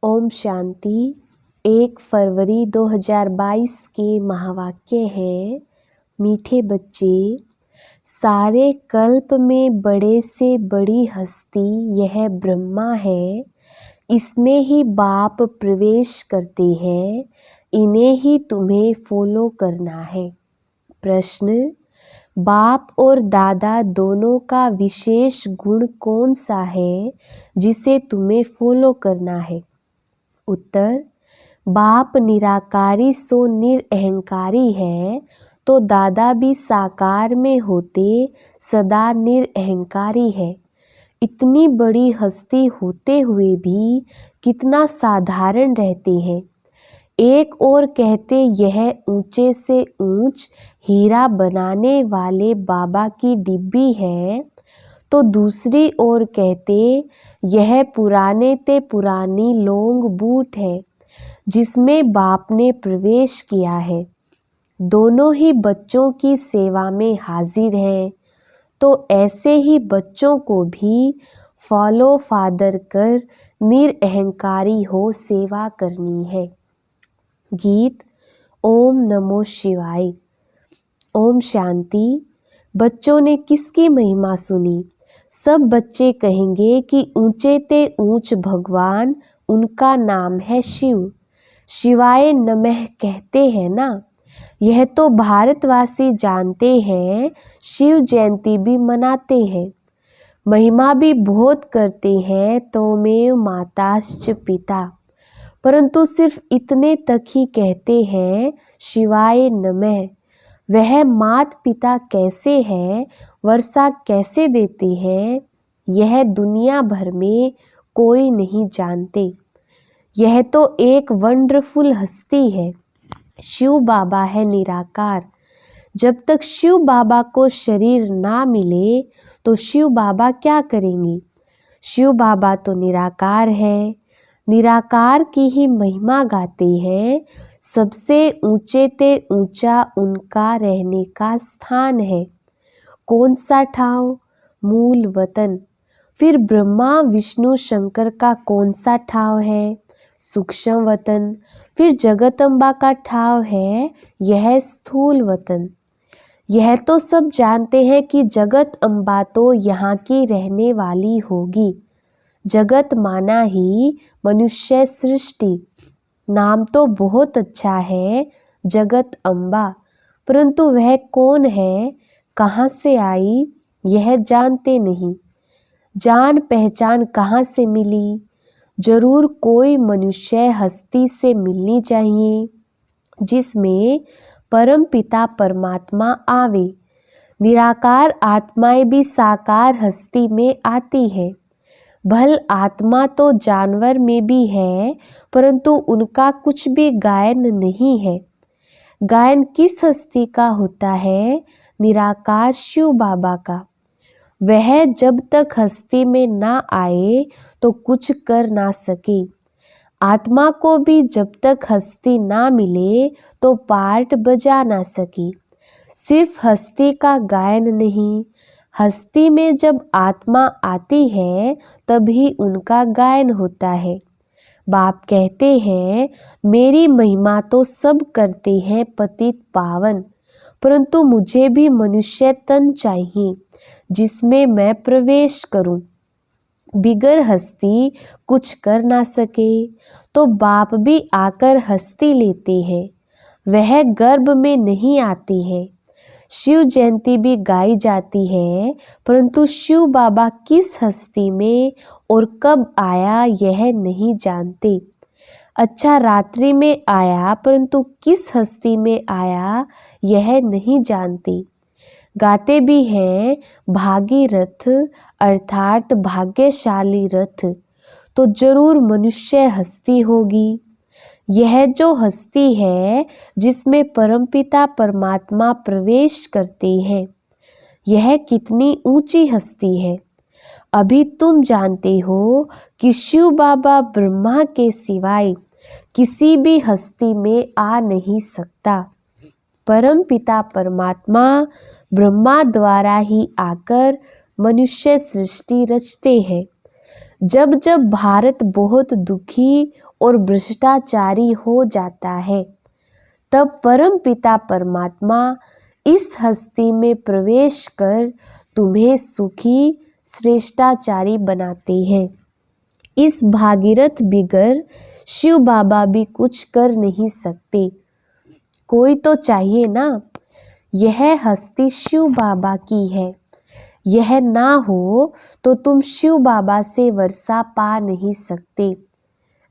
ओम शांति। 1 फरवरी 2022 के महावाक्य है, मीठे बच्चे, सारे कल्प में बड़े से बड़ी हस्ती यह ब्रह्मा है। इसमें ही बाप प्रवेश करते हैं, इन्हें ही तुम्हें फॉलो करना है। प्रश्न, बाप और दादा दोनों का विशेष गुण कौन सा है जिसे तुम्हें फॉलो करना है? उत्तर, बाप निराकारी सो निरअहंकारी है, तो दादा भी साकार में होते सदा निरअहंकारी है। इतनी बड़ी हस्ती होते हुए भी कितना साधारण रहते हैं। एक और कहते यह ऊंचे से ऊंच हीरा बनाने वाले बाबा की डिब्बी है, तो दूसरी ओर कहते यह पुराने ते पुरानी लोंग बूट है जिसमें बाप ने प्रवेश किया है। दोनों ही बच्चों की सेवा में हाजिर हैं, तो ऐसे ही बच्चों को भी फॉलो फादर कर निरअहंकारी हो सेवा करनी है। गीत ओम नमो शिवाय। ओम शांति। बच्चों ने किसकी महिमा सुनी? सब बच्चे कहेंगे कि ऊंचे ते ऊंच भगवान, उनका नाम है शिव। शिवाय नमः कहते हैं ना। यह तो भारतवासी जानते हैं, शिव जयंती भी मनाते हैं, महिमा भी बहुत करते हैं, तोमेव माताश्च पिता, परंतु सिर्फ इतने तक ही कहते हैं शिवाय नमः। वह मात पिता कैसे हैं, वर्षा कैसे देते हैं, यह दुनिया भर में कोई नहीं जानते। यह तो एक वंडरफुल हस्ती है। शिव बाबा है निराकार। जब तक शिव बाबा को शरीर ना मिले तो शिव बाबा क्या करेंगे? शिव बाबा तो निराकार है, निराकार की ही महिमा गाते हैं। सबसे ऊंचे ते ऊंचा उनका रहने का स्थान है। कौन सा ठाव? मूल वतन। फिर ब्रह्मा विष्णु शंकर का कौन सा ठाव है? सूक्ष्म वतन। फिर जगदम्बा का ठाव है, यह स्थूल वतन। यह तो सब जानते हैं कि जगत अम्बा तो यहाँ की रहने वाली होगी। जगत माना ही मनुष्य सृष्टि। नाम तो बहुत अच्छा है, जगत अम्बा, परंतु वह कौन है, कहाँ से आई, यह जानते नहीं। जान पहचान कहाँ से मिली? जरूर कोई मनुष्य हस्ती से मिलनी चाहिए जिसमें परम पिता परमात्मा आवे। निराकार आत्माएं भी साकार हस्ती में आती है। भल आत्मा तो जानवर में भी है, परंतु उनका कुछ भी गायन नहीं है। गायन किस हस्ती का होता है? निराकार शिव बाबा का। वह जब तक हस्ती में ना आए तो कुछ कर ना सके। आत्मा को भी जब तक हस्ती ना मिले तो पार्ट बजा ना सके। सिर्फ हस्ती का गायन नहीं, हस्ती में जब आत्मा आती है तभी उनका गायन होता है। बाप कहते हैं मेरी महिमा तो सब करते हैं पतित पावन, परंतु मुझे भी मनुष्य तन चाहिए जिसमें मैं प्रवेश करूं। बिगर हस्ती कुछ कर ना सके तो बाप भी आकर हस्ती लेते हैं। वह गर्भ में नहीं आती है। शिव जयंती भी गाई जाती है, परंतु शिव बाबा किस हस्ती में और कब आया यह नहीं जानते। अच्छा, रात्रि में आया, परंतु किस हस्ती में आया यह नहीं जानते। गाते भी हैं भागीरथ अर्थात भाग्यशाली रथ, तो जरूर मनुष्य हस्ती होगी। यह जो हस्ती है जिसमें परमपिता परमात्मा प्रवेश करते हैं, यह कितनी ऊंची हस्ती है। अभी तुम जानते हो कि शिव बाबा ब्रह्मा के सिवाय किसी भी हस्ती में आ नहीं सकता। परमपिता परमात्मा ब्रह्मा द्वारा ही आकर मनुष्य सृष्टि रचते हैं। जब जब भारत बहुत दुखी और भ्रष्टाचारी हो जाता है, तब परम पिता परमात्मा इस हस्ती में प्रवेश कर तुम्हें सुखी श्रेष्ठाचारी बनाते हैं। इस भागीरथ बिगर शिव बाबा भी कुछ कर नहीं सकते। कोई तो चाहिए ना। यह हस्ती शिव बाबा की है। यह ना हो तो तुम शिव बाबा से वर्षा पा नहीं सकते।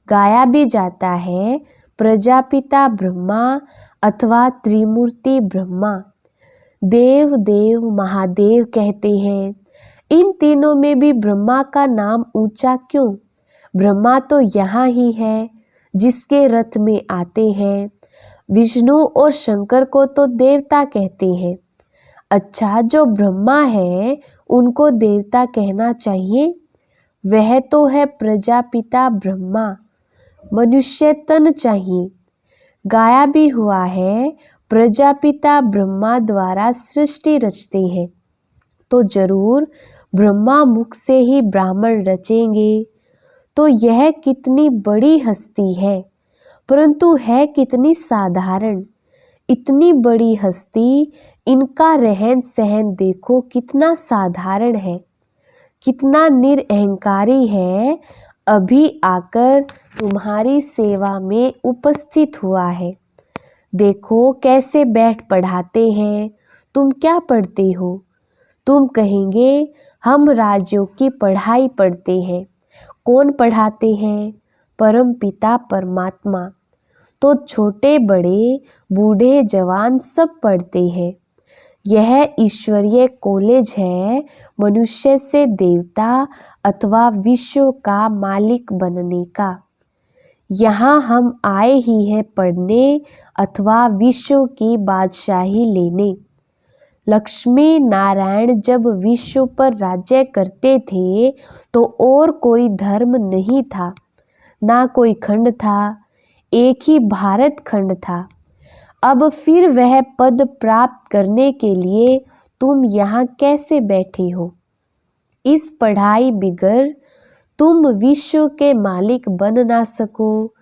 गाया भी जाता है, प्रजापिता ब्रह्मा अथवा त्रिमूर्ति ब्रह्मा। देव देव महादेव कहते हैं। इन तीनों में भी ब्रह्मा का नाम ऊंचा क्यों? ब्रह्मा तो यहाँ ही है, जिसके रथ में आते हैं। विष्णु और शंकर को तो देवता कहते हैं। अच्छा, जो ब्रह्मा है उनको देवता कहना चाहिए? वह तो है प्रजापिता ब्रह्मा। मनुष्य तन चाहिए। गाया भी हुआ है, प्रजापिता ब्रह्मा द्वारा सृष्टि रचते हैं, तो जरूर ब्रह्मा मुख से ही ब्राह्मण रचेंगे। तो यह कितनी बड़ी हस्ती है, परंतु है कितनी साधारण। इतनी बड़ी हस्ती, इनका रहन सहन देखो कितना साधारण है, कितना निरअहंकारी है। अभी आकर तुम्हारी सेवा में उपस्थित हुआ है। देखो कैसे बैठ पढ़ाते हैं। तुम क्या पढ़ते हो? तुम कहेंगे हम राजयोग की पढ़ाई पढ़ते हैं। कौन पढ़ाते हैं? परम पिता परमात्मा। तो छोटे बड़े बूढ़े जवान सब पढ़ते हैं। यह ईश्वरीय कॉलेज है मनुष्य से देवता अथवा विश्व का मालिक बनने का। यहाँ हम आए ही हैं पढ़ने अथवा विश्व की बादशाही लेने। लक्ष्मी नारायण जब विश्व पर राज्य करते थे तो और कोई धर्म नहीं था, ना कोई खंड था, एक ही भारत खंड था। अब फिर वह पद प्राप्त करने के लिए तुम यहाँ कैसे बैठे हो? इस पढ़ाई बिगर तुम विश्व के मालिक बन ना सको,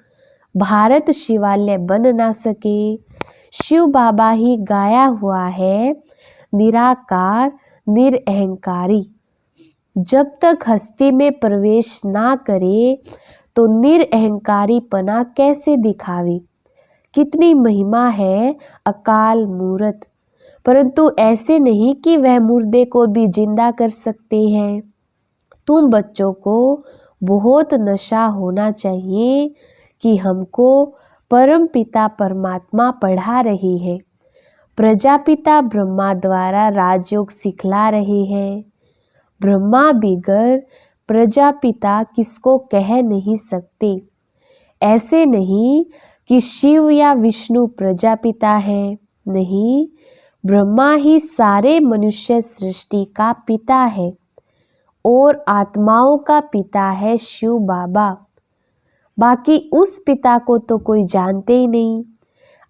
भारत शिवालय बन ना सके। शिव बाबा ही गाया हुआ है, निराकार निरअहंकारी। जब तक हस्ती में प्रवेश ना करे तो निरअहंकारी पना कैसे दिखावे? कितनी महिमा है अकाल मूरत। परंतु ऐसे नहीं कि वह मुर्दे को भी जिंदा कर सकते हैं। तुम बच्चों को बहुत नशा होना चाहिए कि हमको परम पिता परमात्मा पढ़ा रहे हैं, प्रजापिता ब्रह्मा द्वारा राजयोग सिखला रहे हैं। ब्रह्मा बिगर प्रजापिता किसको कह नहीं सकते। ऐसे नहीं कि शिव या विष्णु प्रजापिता है, नहीं, ब्रह्मा ही सारे मनुष्य सृष्टि का पिता है और आत्माओं का पिता है शिव बाबा। बाकी उस पिता को तो कोई जानते ही नहीं,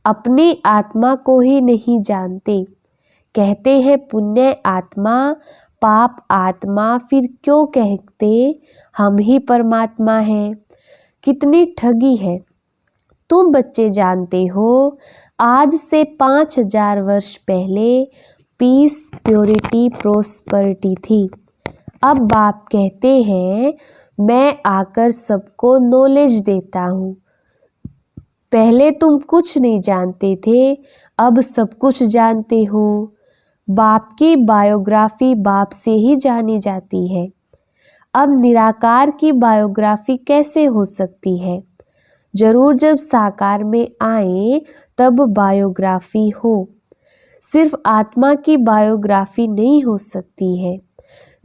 अपनी आत्मा को ही नहीं जानते। कहते हैं पुण्य आत्मा पाप आत्मा, फिर क्यों कहते हम ही परमात्मा हैं? कितनी ठगी है। तुम बच्चे जानते हो, आज से 5000 वर्ष पहले पीस प्योरिटी प्रोस्पेरिटी थी। अब बाप कहते हैं मैं आकर सबको नॉलेज देता हूँ। पहले तुम कुछ नहीं जानते थे, अब सब कुछ जानते हो। बाप की बायोग्राफी बाप से ही जानी जाती है। अब निराकार की बायोग्राफी कैसे हो सकती है? जरूर जब साकार में आए तब बायोग्राफी हो। सिर्फ आत्मा की बायोग्राफी नहीं हो सकती है।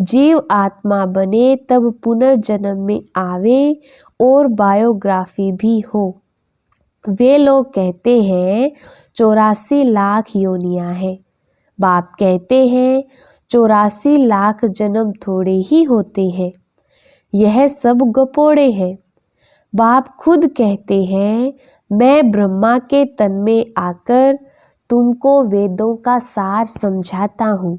जीव आत्मा बने तब पुनर्जन्म में आवे और बायोग्राफी भी हो। वे लोग कहते हैं 84 लाख योनियां हैं। बाप कहते हैं 84 लाख जन्म थोड़े ही होते हैं। यह सब गपोड़े हैं। बाप खुद कहते हैं मैं ब्रह्मा के तन में आकर तुमको वेदों का सार समझाता हूँ,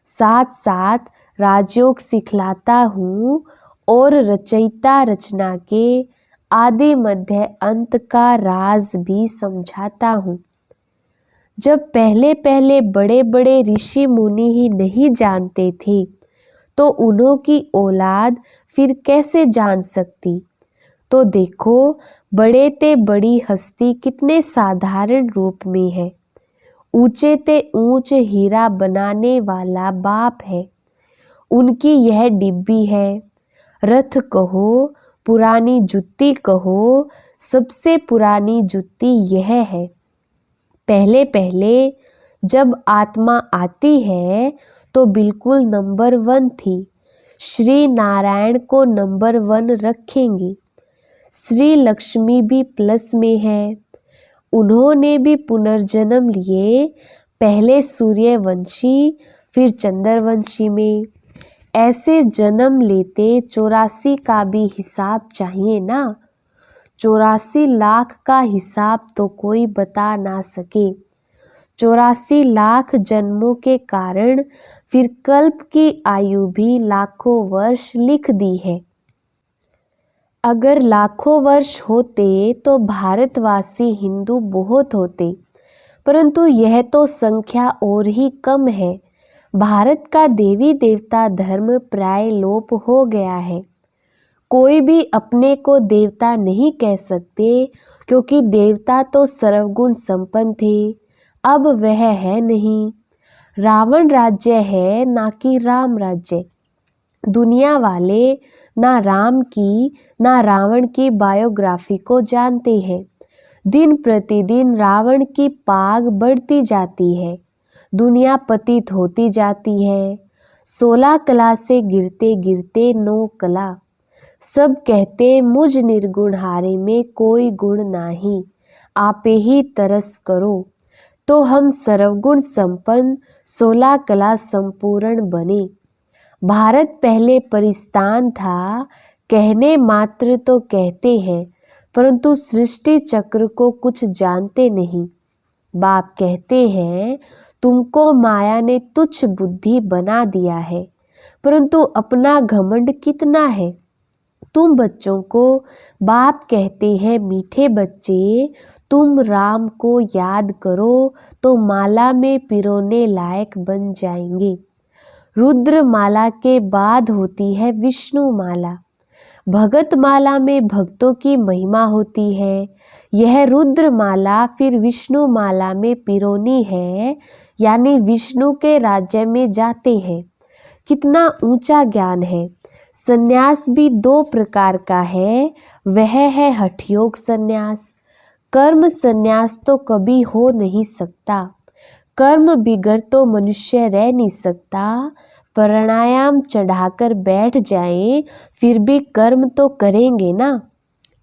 साथ साथ राजयोग सिखलाता हूँ और रचयिता रचना के आदि मध्य अंत का राज भी समझाता हूँ। जब पहले पहले बड़े बड़े ऋषि मुनि ही नहीं जानते थे तो उन्हों की औलाद फिर कैसे जान सकती। तो देखो, बड़े ते बड़ी हस्ती कितने साधारण रूप में है। ऊंचे ते ऊंच हीरा बनाने वाला बाप है, उनकी यह डिब्बी है। रथ कहो, पुरानी जुत्ती कहो, सबसे पुरानी जुत्ती यह है। पहले पहले जब आत्मा आती है तो बिल्कुल नंबर 1 थी। श्री नारायण को नंबर 1 रखेंगी। श्री लक्ष्मी भी प्लस में है। उन्होंने भी पुनर्जन्म लिए, पहले सूर्यवंशी फिर चंद्रवंशी में। ऐसे जन्म लेते 84 का भी हिसाब चाहिए ना। 84 लाख का हिसाब तो कोई बता ना सके। 84 लाख जन्मों के कारण फिर कल्प की आयु भी लाखों वर्ष लिख दी है। अगर लाखों वर्ष होते तो भारतवासी हिंदू बहुत होते, परंतु यह तो संख्या और ही कम है। भारत का देवी देवता धर्म प्राय लोप हो गया है। कोई भी अपने को देवता नहीं कह सकते, क्योंकि देवता तो सर्वगुण संपन्न थे, अब वह है नहीं। रावण राज्य है ना कि राम राज्य। दुनिया वाले ना राम की ना रावण की बायोग्राफी को जानते हैं। दिन प्रतिदिन रावण की पाग बढ़ती जाती है, दुनिया पतित होती जाती है। 16 कला से गिरते गिरते 9 कला। सब कहते मुझ निर्गुण हारे में कोई गुण नाही, आपे ही तरस करो। तो हम सर्वगुण संपन्न 16 कला संपूर्ण बने। भारत पहले परिस्तान था, कहने मात्र तो कहते हैं, परंतु सृष्टि चक्र को कुछ जानते नहीं। बाप कहते हैं तुमको माया ने तुच्छ बुद्धि बना दिया है, परंतु अपना घमंड कितना है। तुम बच्चों को बाप कहते हैं मीठे बच्चे, तुम राम को याद करो तो माला में पिरोने लायक बन जाएंगे। रुद्र माला के बाद होती है विष्णु माला। भगत माला में भक्तों की महिमा होती है। यह रुद्र माला फिर विष्णु माला में पिरोनी है, यानी विष्णु के राज्य में जाते हैं। कितना ऊंचा ज्ञान है। संन्यास भी 2 प्रकार का है, वह है हठयोग संन्यास। कर्म संन्यास तो कभी हो नहीं सकता। कर्म बिगर तो मनुष्य रह नहीं सकता। प्राणायाम चढ़ाकर बैठ जाएं, फिर भी कर्म तो करेंगे ना।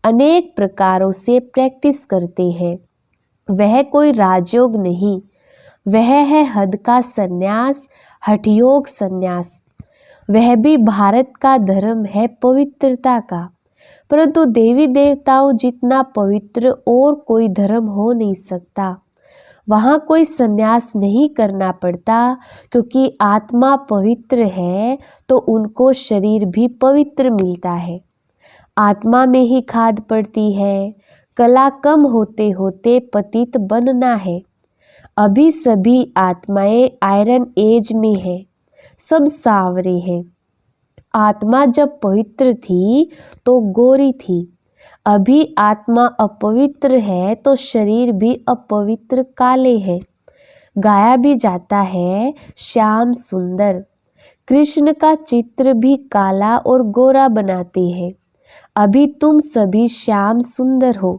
अनेक प्रकारों से प्रैक्टिस करते हैं, वह कोई राजयोग नहीं, वह है हद का संन्यास, हठयोग संन्यास। वह भी भारत का धर्म है पवित्रता का, परंतु देवी देवताओं जितना पवित्र और कोई धर्म हो नहीं सकता। वहाँ कोई संन्यास नहीं करना पड़ता, क्योंकि आत्मा पवित्र है तो उनको शरीर भी पवित्र मिलता है। आत्मा में ही खाद पड़ती है। कला कम होते होते पतित बनना है। अभी सभी आत्माएं आयरन एज में है, सब सांवरे हैं। आत्मा जब पवित्र थी तो गोरी थी। अभी आत्मा अपवित्र है तो शरीर भी अपवित्र काले हैं। गाया भी जाता है श्याम सुंदर। कृष्ण का चित्र भी काला और गोरा बनाते हैं। अभी तुम सभी श्याम सुंदर हो।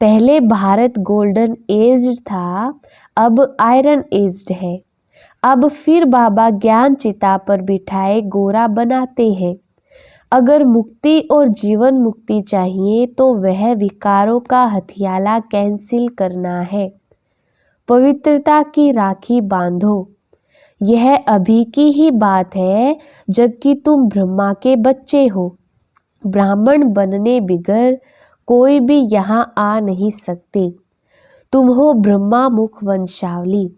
पहले भारत गोल्डन एज्ड था, अब आयरन एज्ड है। अब फिर बाबा ज्ञान चिता पर बिठाए गोरा बनाते हैं। अगर मुक्ति और जीवन मुक्ति चाहिए तो वह विकारों का हथियाला कैंसिल करना है। पवित्रता की राखी बांधो। यह अभी की ही बात है, जबकि तुम ब्रह्मा के बच्चे हो। ब्राह्मण बनने बिगर कोई भी यहाँ आ नहीं सकते। तुम हो ब्रह्मा मुख वंशावली।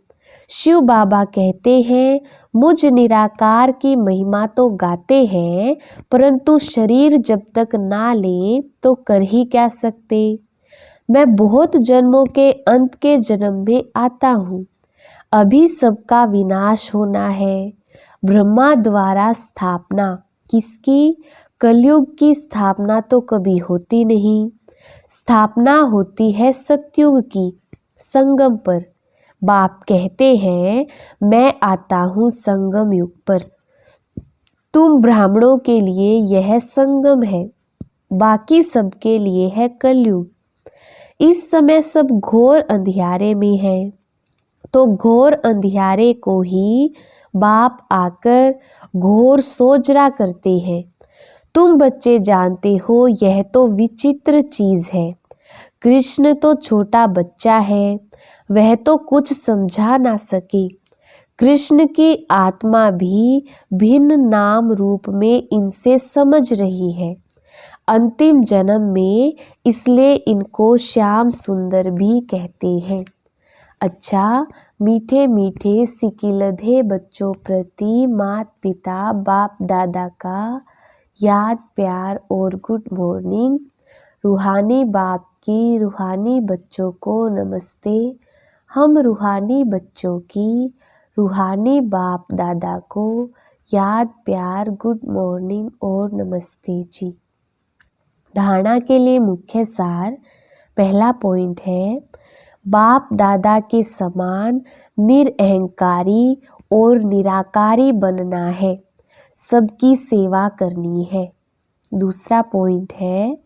शिव बाबा कहते हैं, मुझ निराकार की महिमा तो गाते हैं, परंतु शरीर जब तक ना ले तो कर ही क्या सकते। मैं बहुत जन्मों के अंत के जन्म में आता हूँ। अभी सबका विनाश होना है। ब्रह्मा द्वारा स्थापना किसकी? कलयुग की स्थापना तो कभी होती नहीं। स्थापना होती है सतयुग की, संगम पर। बाप कहते हैं, मैं आता हूँ संगम युग पर। तुम ब्राह्मणों के लिए यह संगम है, बाकी सबके लिए है कलयुग। इस समय सब घोर अंधियारे में है, तो घोर अंधियारे को ही बाप आकर घोर सोजरा करते हैं। तुम बच्चे जानते हो यह तो विचित्र चीज है। कृष्ण तो छोटा बच्चा है, वह तो कुछ समझा ना सके। कृष्ण की आत्मा भी भिन्न नाम रूप में इनसे समझ रही है। अंतिम जन्म में इसलिए इनको श्याम सुंदर भी कहते हैं। अच्छा, मीठे मीठे सिकिलधे बच्चों प्रति माता पिता बाप दादा का याद प्यार और गुड मॉर्निंग। रूहानी बाप की रूहानी बच्चों को नमस्ते। हम रूहानी बच्चों की रूहानी बाप दादा को याद प्यार गुड मॉर्निंग और नमस्ते जी। धारणा के लिए मुख्य सार। पहला पॉइंट है, बाप दादा के समान निरअहंकारी और निराकारी बनना है, सबकी सेवा करनी है। दूसरा पॉइंट है,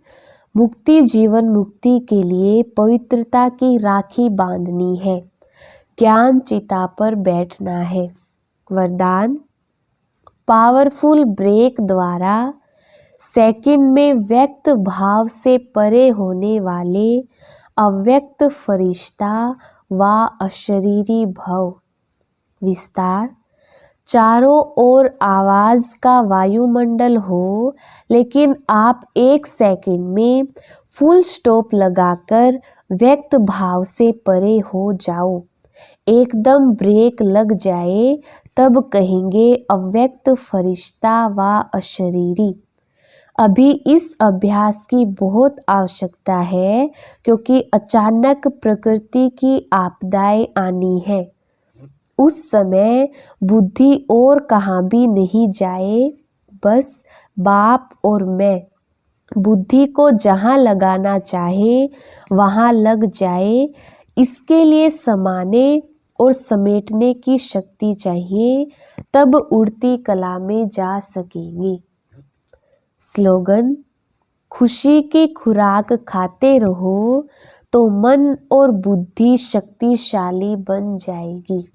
मुक्ति जीवन मुक्ति के लिए पवित्रता की राखी बांधनी है, ज्ञान चिता पर बैठना है। वरदान, पावरफुल ब्रेक द्वारा सेकंड में व्यक्त भाव से परे होने वाले अव्यक्त फरिश्ता व अशरीरी भव। विस्तार, चारों ओर आवाज का वायुमंडल हो, लेकिन आप एक सेकंड में फुल स्टॉप लगाकर व्यक्त भाव से परे हो जाओ। एकदम ब्रेक लग जाए तब कहेंगे अव्यक्त फरिश्ता व अशरीरी। अभी इस अभ्यास की बहुत आवश्यकता है, क्योंकि अचानक प्रकृति की आपदाएं आनी है। उस समय बुद्धि और कहाँ भी नहीं जाए, बस बाप और मैं बुद्धि को जहाँ लगाना चाहे वहाँ लग जाए। इसके लिए समाने और समेटने की शक्ति चाहिए, तब उड़ती कला में जा सकेंगे। स्लोगन, खुशी की खुराक खाते रहो तो मन और बुद्धि शक्तिशाली बन जाएगी।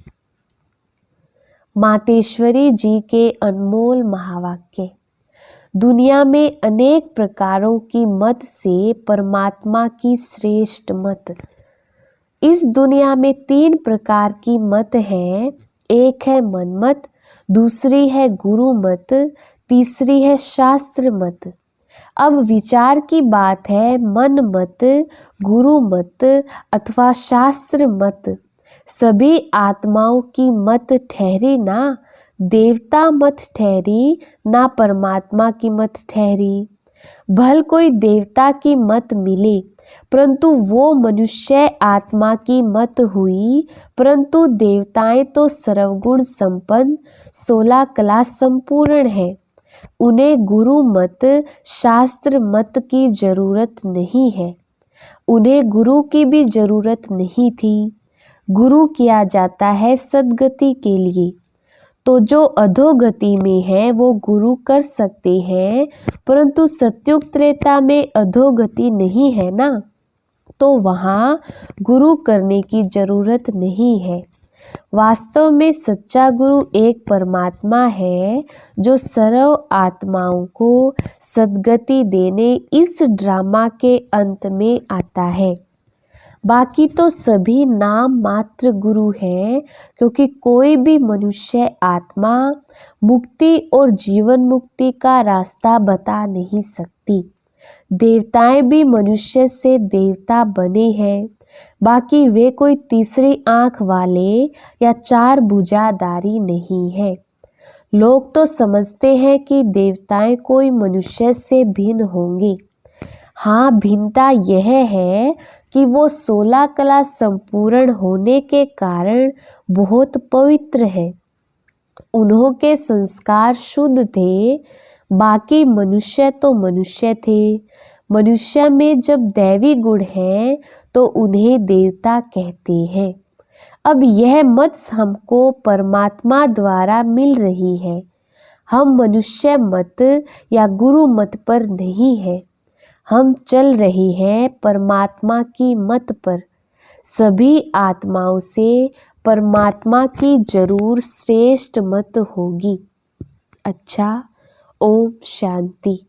मातेश्वरी जी के अनमोल महावाक्य। दुनिया में अनेक प्रकारों की मत से परमात्मा की श्रेष्ठ मत। इस दुनिया में 3 प्रकार की मत है। एक है मनमत, दूसरी है गुरु मत, तीसरी है शास्त्र मत। अब विचार की बात है, मन मत, गुरु मत अथवा शास्त्र मत सभी आत्माओं की मत ठहरी ना, देवता मत ठहरी ना, परमात्मा की मत ठहरी। भल कोई देवता की मत मिले, परंतु वो मनुष्य आत्मा की मत हुई। परंतु देवताएं तो सर्वगुण संपन्न 16 कला संपूर्ण है, उन्हें गुरु मत शास्त्र मत की जरूरत नहीं है। उन्हें गुरु की भी जरूरत नहीं थी। गुरु किया जाता है सद्गति के लिए। तो जो अधोगति में है वो गुरु कर सकते हैं, परंतु सत्युग त्रेता में अधोगति नहीं है ना, तो वहाँ गुरु करने की जरूरत नहीं है। वास्तव में सच्चा गुरु एक परमात्मा है, जो सर्व आत्माओं को सद्गति देने इस ड्रामा के अंत में आता है। बाकी तो सभी नाम मात्र गुरु है, क्योंकि कोई भी मनुष्य आत्मा मुक्ति और जीवन मुक्ति का रास्ता बता नहीं सकती। देवताएं भी मनुष्य से देवता बने हैं, बाकी वे कोई तीसरी आंख वाले या चार भुजाधारी नहीं है। लोग तो समझते हैं कि देवताएं कोई मनुष्य से भिन्न होंगी। हाँ, भिन्नता यह है कि वो 16 कला संपूर्ण होने के कारण बहुत पवित्र है। उन्हों के संस्कार शुद्ध थे, बाकी मनुष्य तो मनुष्य थे। मनुष्य में जब दैवी गुण है तो उन्हें देवता कहते हैं। अब यह मत हमको परमात्मा द्वारा मिल रही है। हम मनुष्य मत या गुरु मत पर नहीं है। हम चल रहे हैं परमात्मा की मत पर। सभी आत्माओं से परमात्मा की जरूर श्रेष्ठ मत होगी। अच्छा, ओम शांति।